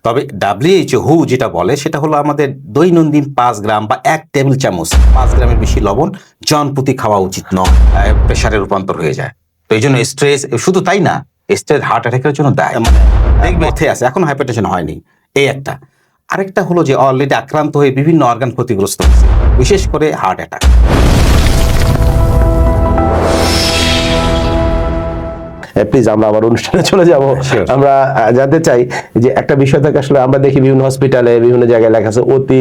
তবে WHO যেটা বলে সেটা হলো আমাদের দৈনন্দিন 5 গ্রাম বা 1 টেবিল চামচ 5 গ্রামের বেশি লবণ জন প্রতি খাওয়া উচিত নয়, প্রেশারে রূপান্তর হয়ে যায়। তো এই জন্য স্ট্রেস, শুধু তাই না, স্ট্রেস হার্ট অ্যাটাকের জন্য দায়। মানে দেখবে আছে এখন হাইপারটেনশন হয়নি, এই একটা। আরেকটা হলো যে অলরেডি আক্রান্ত হয়ে বিভিন্ন অর্গান ক্ষতিগ্রস্ত হচ্ছে, বিশেষ করে হার্ট অ্যাটাক। প্লিজ আমরা আবার অনুষ্ঠানে চলে যাব। আমরা জানতে চাই যে একটা বিষয় থেকে আসলে আমরা দেখি বিভিন্ন হসপিটালে বিভিন্ন জায়গায় লেখা আছে অতি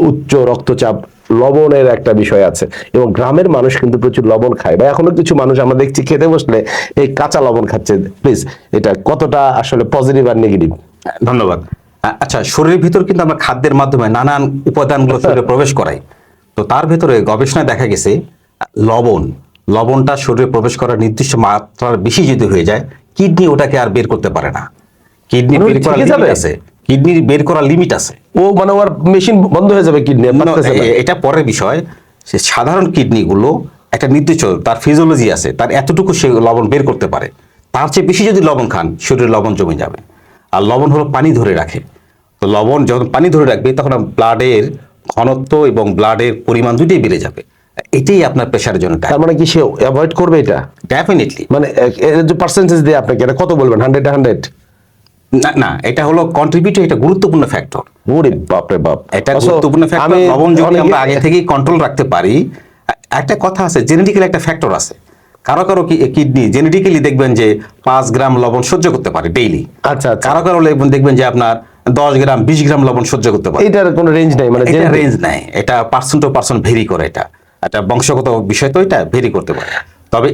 উচ্চ রক্তচাপ, লবণের একটা বিষয় আছে, এবং গ্রামের মানুষ কিন্তু প্রচুর লবণ খায়, বা এখনো কিছু মানুষ আমরা দেখছি খেতে বসলে এই কাঁচা লবণ খাচ্ছে। প্লিজ এটা কতটা আসলে পজিটিভ আর নেগেটিভ? ধন্যবাদ। আচ্ছা, শরীরের ভিতর কিন্তু আমরা খাদ্যের মাধ্যমে নানান উপাদানগুলো শরীরে প্রবেশ করাই। তো তার ভেতরে গবেষণায় দেখা গেছে লবণটা শরীরে প্রবেশ করার নির্দিষ্ট মাত্রার বেশি যদি হয়ে যায়, কিডনি ওটাকে আর বের করতে পারে না। কিডনি বের করার লিমিট আছে, কিডনির বের করার লিমিট আছে। ও মানে ওর মেশিন বন্ধ হয়ে যাবে কিডনি। এটা পরের বিষয়। সে সাধারণ কিডনিগুলো একটা নির্দিষ্ট তার ফিজিওলজি আছে, তার এতটুকু সে লবণ বের করতে পারে। তার চেয়ে বেশি যদি লবণ খান, শরীরে লবণ জমে যাবে। আর লবণ হলো পানি ধরে রাখে। তো লবণ যখন পানি ধরে রাখবে তখন ব্লাডের ঘনত্ব এবং ব্লাডের পরিমাণ দুটোই বেড়ে যাবে। এটাই আপনার প্রেশারের জন্য। তার মানে কি সে অ্যাভয়েড করবে এটা? ডেফিনেটলি। মানে এর যে পার্সেন্টেজ দিয়ে আপনাকে এটা কত বলবেন? 100? না, এটা হলো কন্ট্রিবিউট, এটা গুরুত্বপূর্ণ ফ্যাক্টর। ওরে বাপ রে বাপ, এটা গুরুত্বপূর্ণ ফ্যাক্টর। লবণ যদি আমরা আগে থেকেই কন্ট্রোল রাখতে পারি। একটা কথা আছে, জেনেটিক্যালি একটা ফ্যাক্টর আছে। কারো কিডনি জেনেটিক্যালি দেখবেন যে 5 গ্রাম লবণ সহ্য করতে পারে ডেইলি। আচ্ছা। কারো দেখবেন যে আপনার 10 গ্রাম 20 গ্রাম লবণ সহ্য করতে পারে। এটার কোনো রেঞ্জ নাই, মানে এটা রেঞ্জ নাই, এটা পার্সন টু পার্সন ভেরি করে। এটা একটা বংশগত বিষয়, তো এটা ভেরি করতে পারে। তবে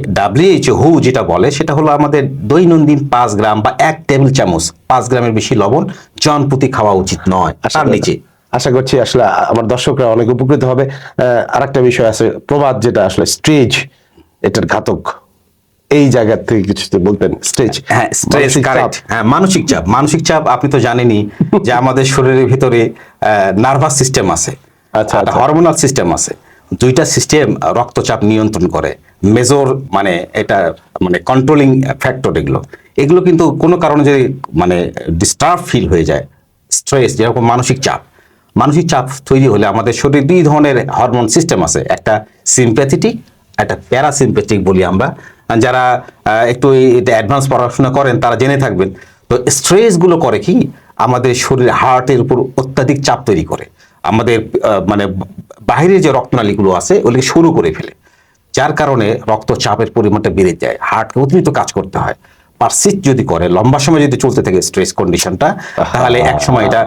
WHO যেটা বলে সেটা হলো আমাদের দৈনন্দিন 5 গ্রাম বা 1 টেবিল চামচ 5 গ্রামের বেশি লবণ জন প্রতি খাওয়া উচিত নয়, তার নিচে। আশা করছি আসলে আমার দর্শকরা অনেক উপকৃত হবে। আরেকটা বিষয় আছে, প্রবাদ যেটা আসলে স্ট্রেস, এটার ঘাতক, এই জায়গা থেকে কিছু বলতেন? স্ট্রেস, হ্যাঁ, স্ট্রেস, কারেক্ট। হ্যাঁ, মানসিক চাপ আপনি তো জানেনই যে আমাদের শরীরের ভিতরে নার্ভাস সিস্টেম আছে, আচ্ছা, হরমোনাল সিস্টেম আছে। দুইটা সিস্টেম রক্তচাপ নিয়ন্ত্রণ করে। মেজর মানে এটা মানে কন্ট্রোলিং ফ্যাক্টর। এগুলো কিন্তু কোনো কারণে যদি মানে ডিস্টার্ব ফিল হয়ে যায়, স্ট্রেস, যেরকম মানসিক চাপ তৈরি হলে আমাদের শরীরে 2 ধরনের হরমোন সিস্টেম আছে, একটা সিম্প্যাথেটিক, একটা প্যারাসিম্প্যাথিক বলি আমরা। যারা একটু অ্যাডভান্স পড়াশোনা করেন তারা জেনে থাকবেন। তো স্ট্রেসগুলো করে কি, আমাদের শরীর হার্টের উপর অত্যাধিক চাপ তৈরি করে। আমাদের মানে বাইরে যে রক্তনালীগুলো আছে ওগুলোকে সরু করে ফেলে, যার কারণে রক্তচাপের পরিমাণটা বেড়ে যায়, হার্টকে অতিরিক্ত কাজ করতে হয়। পারসিস্ট যদি করে, লম্বা সময় যদি চলতে থাকে স্ট্রেস কন্ডিশনটা, তাহলে এক সময় এটা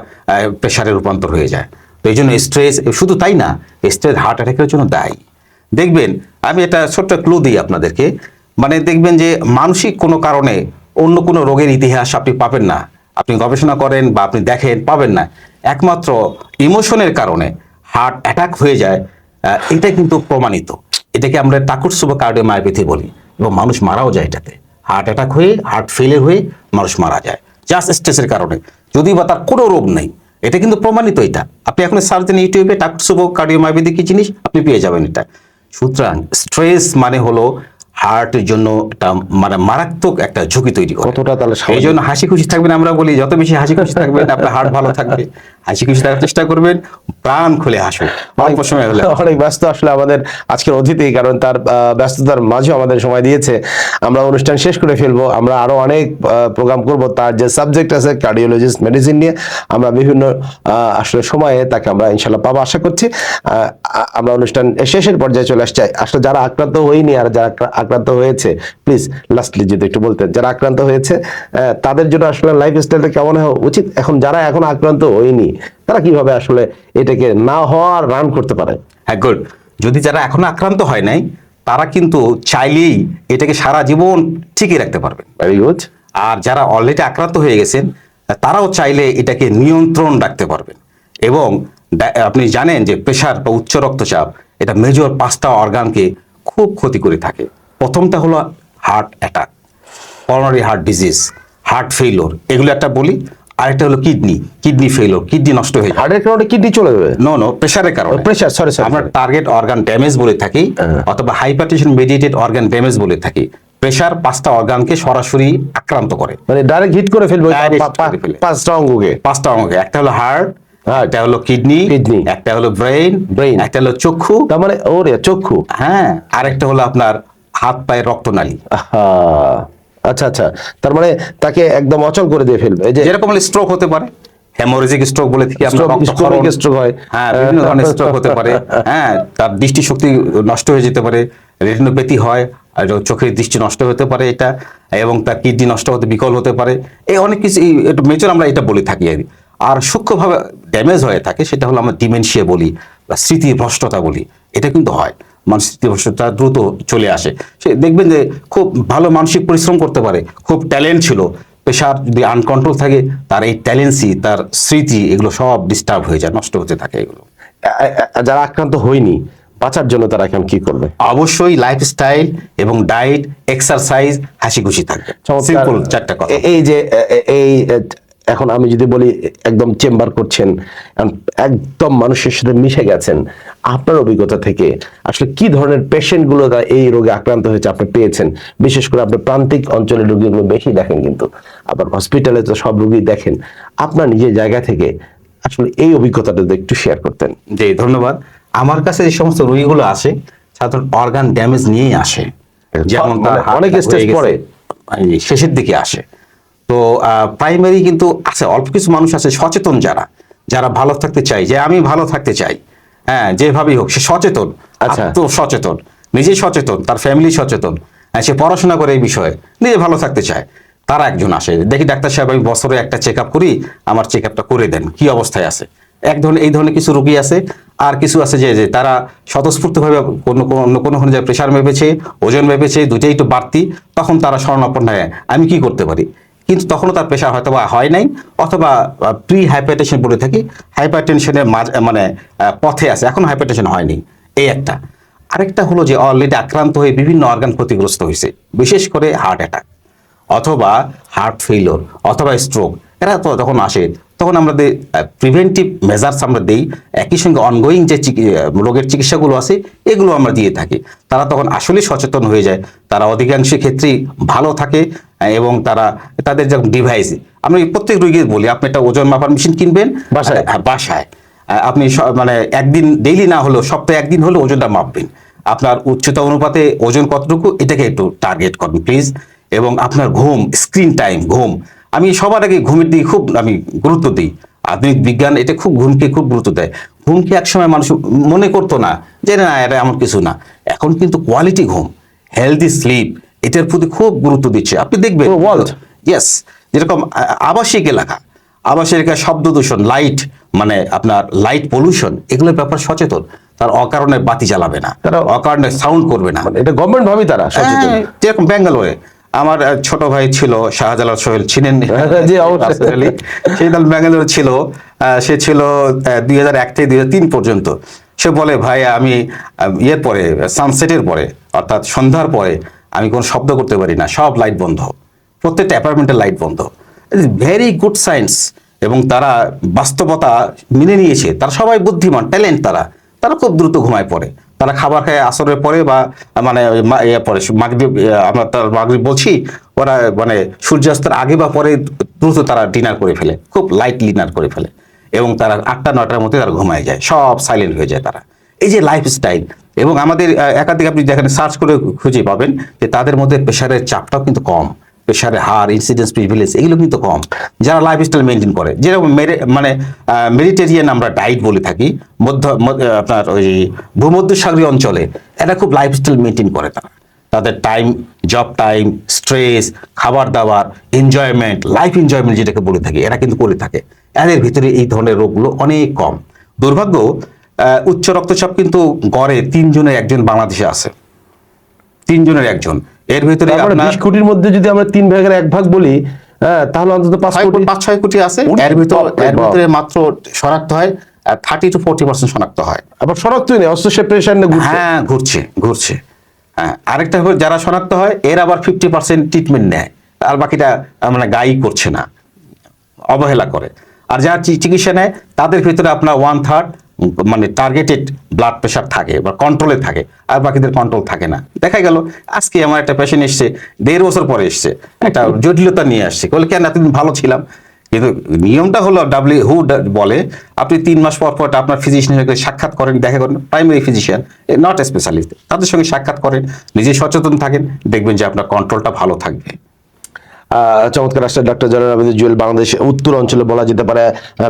প্রেশারে রূপান্তর হয়ে যায়। তো এই জন্য স্ট্রেস, শুধু তাই না, স্ট্রেস হার্ট অ্যাটাকের জন্য দায়ী। দেখবেন, আমি একটা ছোট্ট ক্লু দিই আপনাদেরকে। মানে দেখবেন যে মানসিক কোনো কারণে অন্য কোনো রোগের ইতিহাস আপনি পাবেন না, আপনি গবেষণা করেন বা আপনি দেখেন, পাবেন না। একমাত্র ইমোশনের কারণে হার্ট অ্যাটাক হয়ে যায়, এটা কিন্তু প্রমাণিত। এটাকে আমরা টাকুটসুবো কার্ডিওমায়োপ্যাথি বলি, এবং মানুষ মারাও যায় এটাতে। হার্ট অ্যাটাক হয়ে, হার্ট ফেলিয়ার হয়ে মানুষ মারা যায় জাস্ট স্ট্রেসের কারণে, যদি বা তার কোনো রোগ নেই। এটা কিন্তু প্রমাণিত। এটা আপনি এখন সার্চ দেন ইউটিউবে টাকুটসুবো কার্ডিওমায়োপ্যাথি কি জিনিস, আপনি পেয়ে যাবেন এটা। সুতরাং স্ট্রেস মানে হলো হার্টের জন্য একটা মানে মারাত্মক একটা ঝুঁকি তৈরি করে। কতটা তাহলে এই জন্য হাসি খুশি থাকবেন। আমরা বলি যত বেশি হাসি খুশি থাকবেন আপনার হার্ট ভালো থাকবে। হাসি খুশি থাকার চেষ্টা করবেন, প্রাণ খুলে হাসুন। অল্প সময় হলে অনেক ব্যস্ত আসলে আমাদের আজকের অতিথি, কারণ তার ব্যস্ততার মাঝে আমাদের সময় দিয়েছে। আমরা অনুষ্ঠান শেষ করে ফেলবো, আমরা আরো অনেক প্রোগ্রাম করব। তার যে সাবজেক্ট আছে কার্ডিওলজিস্ট মেডিসিন নিয়ে, আমরা বিভিন্ন আসলে সময়ে তাকে আমরা ইনশাল্লাহ পাবো আশা করছি। আমরা অনুষ্ঠান শেষের পর্যায়ে চলে আসছি। আসলে যারা আক্রান্ত হয়নি আর যারা আক্রান্ত হয়েছে, প্লিজ লাস্টলি যদি একটু বলতেন, যারা আক্রান্ত হয়েছে তাদের জন্য আসলে লাইফ স্টাইলটা কেমন হওয়া উচিত, এখন যারা এখন আক্রান্ত হয়নি তারা কিভাবে আসলে এটাকে না হওয়ার রান করতে পারে? হ্যাঁ, গুড। যদি যারা এখনো আক্রান্ত হয় নাই, তারা কিন্তু চাইলেই এটাকে সারা জীবন ঠিকই রাখতে পারবেন। Very good. আর যারা অলরেডি আক্রান্ত হয়ে গেছেন, তারাও চাইলে এটাকে নিয়ন্ত্রণ রাখতে পারবেন। এবং আপনি জানেন যে প্রেশার বা উচ্চ রক্তচাপ এটা মেজর 5টা অর্গানকে খুব ক্ষতি করে থাকে। প্রথমটা হলো heart attack, coronary heart disease, heart failure, এগুলো একটা বলি। আরেকটা হলো কিডনি ফেইলিওর, কিডনি নষ্ট হয়ে যায়। হার্টের কারণে কিডনি চলে যাবে? নো, প্রেশারের কারণে। প্রেশার, সরি, আমরা টার্গেট অর্গান ড্যামেজ বলে থাকি, অথবা হাইপারটেনশন মেডিয়েটেড অর্গান ড্যামেজ বলে থাকি। প্রেশার 5টা অর্গানকে সরাসরি আক্রান্ত করে, মানে ডাইরেক্ট হিট করে ফেলবে Direct hit করে ফেলে। 5টা অঙ্গকে। 5টা অঙ্গকে, একটা হলো হার্ট, Heart, একটা হলো কিডনি, kidney, একটা হলো ব্রেইন, brain, একটা হলো চক্ষু, তার মানে ওরে চক্ষু। হ্যাঁ, আরেকটা হলো আপনার হাত পায়ের রক্তনালী। আহা, আচ্ছা আচ্ছা, তার মানে তাকে একদম অচল করে দিয়ে ফেলবে। এই যে যেরকম স্ট্রোক হতে পারে, হেমোরেজিক স্ট্রোক বলে থেকে আপনার রক্তক্ষরণ, স্ট্রোক হয়, হ্যাঁ, বিভিন্ন ধরনের স্ট্রোক হতে পারে, হ্যাঁ, তার দৃষ্টিশক্তি নষ্ট হয়ে যেতে পারে, রেটিনোপ্যাথি হয়, আর চোখের দৃষ্টি নষ্ট হতে পারে এটা, এবং তার কিডনি নষ্ট হতে, বিকল হতে পারে, এই অনেক কিছু একটু মেজর আমরা এটা বলে থাকি আর কি। আর সূক্ষ্মভাবে ড্যামেজ হয়ে থাকে সেটা হলো আমরা ডিমেনশিয়া বলি বা স্মৃতিভ্রষ্টতা বলি, এটা কিন্তু হয়। মানসিক স্মৃতিভ্রষ্টতা দ্রুত চলে আসে। সে দেখবেন যে খুব ভালো মানসিক পরিশ্রম করতে পারে, খুব ট্যালেন্ট ছিল, প্রেশার যদি আনকন্ট্রোল থাকে, তার এই ট্যালেন্সি, তার স্মৃতি, এগুলো সব ডিস্টার্ব হয়ে যায়, নষ্ট হতে থাকে এগুলো। যারা আক্রান্ত হয়নি, বাঁচার জন্য তারা এখন কি করবে? অবশ্যই লাইফস্টাইল এবং ডায়েট, এক্সারসাইজ, হাসি খুশি থাকবে। চমৎকার। সিম্পল 4টা কথা। এই যে এই এখন আমি যদি বলি একদম চেম্বার করছেন, একদম মানুষের সাথে মিশে গেছেন, আপনার অভিজ্ঞতা থেকে আসলে কি ধরনের পেশেন্ট গুলো এই রোগে আক্রান্ত হয়েছে আপনি পেয়েছেন? বিশেষ করে আপনি প্রান্তিক অঞ্চলের রোগীগুলো বেশি দেখেন, কিন্তু আবার হসপিটালে তো সব রোগী দেখেন। আপনার নিজের জায়গা থেকে আসলে এই অভিজ্ঞতাটা যদি একটু শেয়ার করতেন। জি, ধন্যবাদ। আমার কাছে যে সমস্ত রোগীগুলো আসে সাধারণত অর্গান ড্যামেজ নিয়েই আসে, যেমন তার মানে heart অনেক attack স্টেজ হয়ে গেছে, পরে শেষের দিকে আসে। তো প্রাইমারি কিন্তু আছে, অল্প কিছু মানুষ আছে সচেতন, যারা ভালো থাকতে চায়, যে আমি ভালো থাকতে চাই, হ্যাঁ, যেভাবেই হোক সে সচেতন, আচ্ছা। সচেতন, নিজে সচেতন, তার ফ্যামিলি সচেতন, সে পড়াশোনা করে এই বিষয়ে, নিজে ভালো থাকতে চায়, তারা একজন আসে, দেখি ডাক্তার সাহেব আমি বছরে একটা চেক আপ করি, আমার চেক আপটা করে দেন, কি অবস্থায় আছে। এই ধরনের কিছু রোগী আছে। আর কিছু আছে যে তারা স্বতঃস্ফূর্তভাবে কোনো যে প্রেশার মেপেছে, ওজন মেপেছে, দুটোই একটু বাড়তি, তখন তারা শরণাপন্ন হয়, আমি কি করতে পারি। কিন্তু তখনও তার প্রেশার হয়তো বা হয় নাই, অথবা প্রি হাইপারটেনশন বলে থাকি, হাইপারটেনশনের মানে পথে আছে, এখন হাইপারটেনশন হয়নি, এই একটা। আরেকটা হলো যে অলরেডি আক্রান্ত হয়ে বিভিন্ন অর্গান ক্ষতিগ্রস্ত হয়েছে, বিশেষ করে হার্ট অ্যাটাক অথবা হার্ট ফেইলিওর অথবা স্ট্রোক, এরা তো যখন আসে তখন আমাদের প্রিভেন্টিভ মেজার্স আমরা দিই, একই সঙ্গে অনগোয়িং যে রোগের চিকিৎসাগুলো আছে এগুলো আমরা দিয়ে থাকি। তারা তখন আসলে সচেতন হয়ে যায়, তারা অধিকাংশ ক্ষেত্রেই ভালো থাকে, এবং তাদের যখন ডিভাইস, আমি প্রত্যেক রোগীকে বলি, আপনি একটা ওজন মাপার মেশিন কিনবেন বাসায়। বাসায়, আপনি মানে একদিন ডেইলি না হলেও সপ্তাহে একদিন হলেও ওজনটা মাপবেন, আপনার উচ্চতা অনুপাতে ওজন কতটুকু এটাকে একটু টার্গেট করুন প্লিজ। এবং আপনার ঘুম, স্ক্রিন টাইম, ঘুম, আমি সবার আগে ঘুমের দিকে খুব আমি গুরুত্ব দিই। আধুনিক বিজ্ঞান এটা ঘুমকে খুব গুরুত্ব দেয়। ঘুমকে একসময় মানুষ মনে করতো না যে না এটা এমন কিছু না, এখন কিন্তু কোয়ালিটি ঘুম, হেলদি স্লিপ, এটার প্রতি খুব গুরুত্ব দিচ্ছে। আপনি দেখবেন ওয়ার্ল্ড, ইয়েস, যেরকম আবাসিক এলাকা, শব্দ দূষণ, লাইট, মানে আপনার লাইট পলিউশন, এগুলোর ব্যাপার সচেতন, তার অকারণে বাতি জ্বালাবে না, তারা অকারণে সাউন্ড করবে না। এটা গভর্নমেন্ট ভাবে তারা সচেতন। হ্যাঁ, যেরকম ব্যাঙ্গালোরে আমার ছোট ভাই ছিল শাহজালাল সোহেল, চিনেন? জি, অবশ্যই। সেই দল ব্যাঙ্গালোরে ছিল, সে ছিল 2001 থেকে 2003 পর্যন্ত। সে বলে ভাই আমি ইয়ের পরে, সানসেটের পরে, অর্থাৎ সন্ধ্যার পরে আমি কোনো শব্দ করতে পারি না, সব লাইট বন্ধ, প্রত্যেকটা অ্যাপার্টমেন্টের লাইট বন্ধ। Very good science. এবং তারা বাস্তবতা মেনে নিয়েছে, তারা সবাই বুদ্ধিমান, ট্যালেন্ট, তারা খুব দ্রুত ঘুমায় পড়ে, তারা খাবার খায় আসরের পরে, বা মানে পরে মাগরিব, আমরা তার মাগরিব বলছি, ওরা মানে সূর্যাস্তের আগে বা পরে দ্রুত তারা ডিনার করে ফেলে, খুব লাইট ডিনার করে ফেলে, এবং তারা 8টা-9টার মধ্যে তারা ঘুমায় যায়, সব সাইলেন্ট হয়ে যায় তারা। এই যে লাইফস্টাইল, এবং আমাদের একাধিক আপনি যেখানে সার্চ করে খুঁজে পাবেন যে তাদের মধ্যে প্রেশারের চাপটাও কিন্তু কম, প্রেশারের হার, ইনসিডেন্স, প্রিভিলেজ, এগুলো কিন্তু কম, যারা লাইফস্টাইল মেনটেন করে, যেরকম মানে মেডিটেরিয়ান আমরা ডায়েট বলে থাকি, আপনার ওই ভূমধ্যসাগরীয় অঞ্চলে এরা খুব লাইফস্টাইল মেনটেন করে, তাদের টাইম, জব টাইম, স্ট্রেস, খাবার দাবার, এনজয়মেন্ট, লাইফ এনজয়মেন্ট যেটাকে বলে থাকি, এরা কিন্তু করে থাকে। এদের ভিতরে এই ধরনের রোগগুলো অনেক কম। দুর্ভাগ্য, উচ্চ রক্তচাপ কিন্তু গড়ে 3 জনের 1জন বাংলাদেশে আছে, 3 জনের 1জন। এর ভিতরে 20 কোটির মধ্যে যদি আমরা 3 ভাগের 1 ভাগ বলি, তাহলে অন্তত 5-6 কোটি আছে। এর ভিতরে মাত্র শনাক্ত হয় 30 to 40% শনাক্ত হয়। আবার শনাক্তই নেই, অথচ সে প্রেশার নিয়ে ঘুরছে। হ্যাঁ, ঘুরছে। হ্যাঁ, আরেকটা হলো যারা শনাক্ত হয় এর আবার 50% ট্রিটমেন্ট নেয়, আর বাকিটা মানে গাই করছে না, অবহেলা করে। আর যারা চিকিৎসা নেয় তাদের ভিতরে আপনার 1/3 মানে টার্গেটেড ব্লাড প্রেশার থাকে বা কন্ট্রোলে থাকে, আর বাকিদের কন্ট্রোল থাকে না। দেখা গেল আজকে আমার একটা পেশেন্ট এসছে, 1.5 বছর পরে এসছে, একটা জটিলতা নিয়ে আসছে, বলে কেন এতদিন ভালো ছিলাম। কিন্তু নিয়মটা হলো WHO বলে আপনি 3 মাস পর পর আপনার ফিজিশিয়ানের সঙ্গে সাক্ষাৎ করেন, দেখা করেন, প্রাইমারি ফিজিশিয়ান, নট স্পেশালিস্ট, তাদের সঙ্গে সাক্ষাৎ করেন, নিজে সচেতন থাকেন, দেখবেন যে আপনার কন্ট্রোলটা ভালো থাকবে। চমৎকার আসলে ডক্টর জয়নুল আবেদিন জুয়েল বাংলাদেশ উত্তর অঞ্চলে বলা যেতে পারে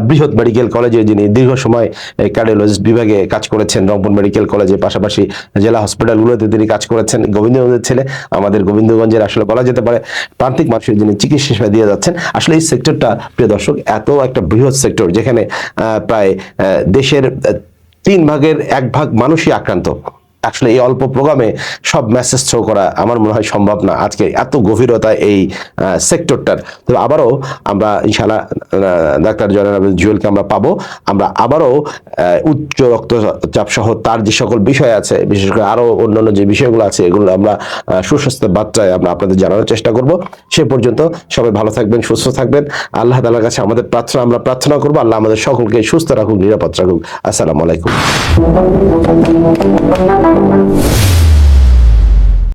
বৃহৎ মেডিকেল কলেজে যিনি দীর্ঘ সময় কার্ডিওলজিস্ট বিভাগে কাজ করেছেন, রংপুর মেডিকেল কলেজে, পাশাপাশি জেলা হসপিটালগুলোতে তিনি কাজ করেছেন। গোবিন্দগঞ্জের ছেলে, আমাদের গোবিন্দগঞ্জের আসলে বলা যেতে পারে প্রান্তিক মানুষের যিনি চিকিৎসা সেবা দিয়ে যাচ্ছেন। আসলে এই সেক্টরটা প্রিয় দর্শক এত একটা বৃহৎ সেক্টর, যেখানে প্রায় দেশের 1/3 মানুষই আক্রান্ত। আসলে এই অল্প প্রোগ্রামে সব মেসেজ থ্রো করা আমার মনে হয় সম্ভব না, আজকে এত গভীরতা এই সেক্টরটার। তো আবারও আমরা ইনশাআল্লাহ ডাক্তার জয়নুল আবেদিন জুয়েলকে আমরা পাবো। আমরা আবারও উচ্চ রক্তচাপ সহ তার যে সকল বিষয় আছে, বিশেষ করে আরো অন্যান্য যে বিষয়গুলো আছে, এগুলো আমরা সুস্বাস্থ্য বার্তায় আমরা আপনাদের জানানোর চেষ্টা করব। সে পর্যন্ত সবাই ভালো থাকবেন, সুস্থ থাকবেন। আল্লাহ তাআলার কাছে আমাদের প্রার্থনা, আমরা প্রার্থনা করবো আল্লাহ আমাদের সকলকে সুস্থ রাখুক, নিরাপদ রাখুক। আসসালামু আলাইকুম।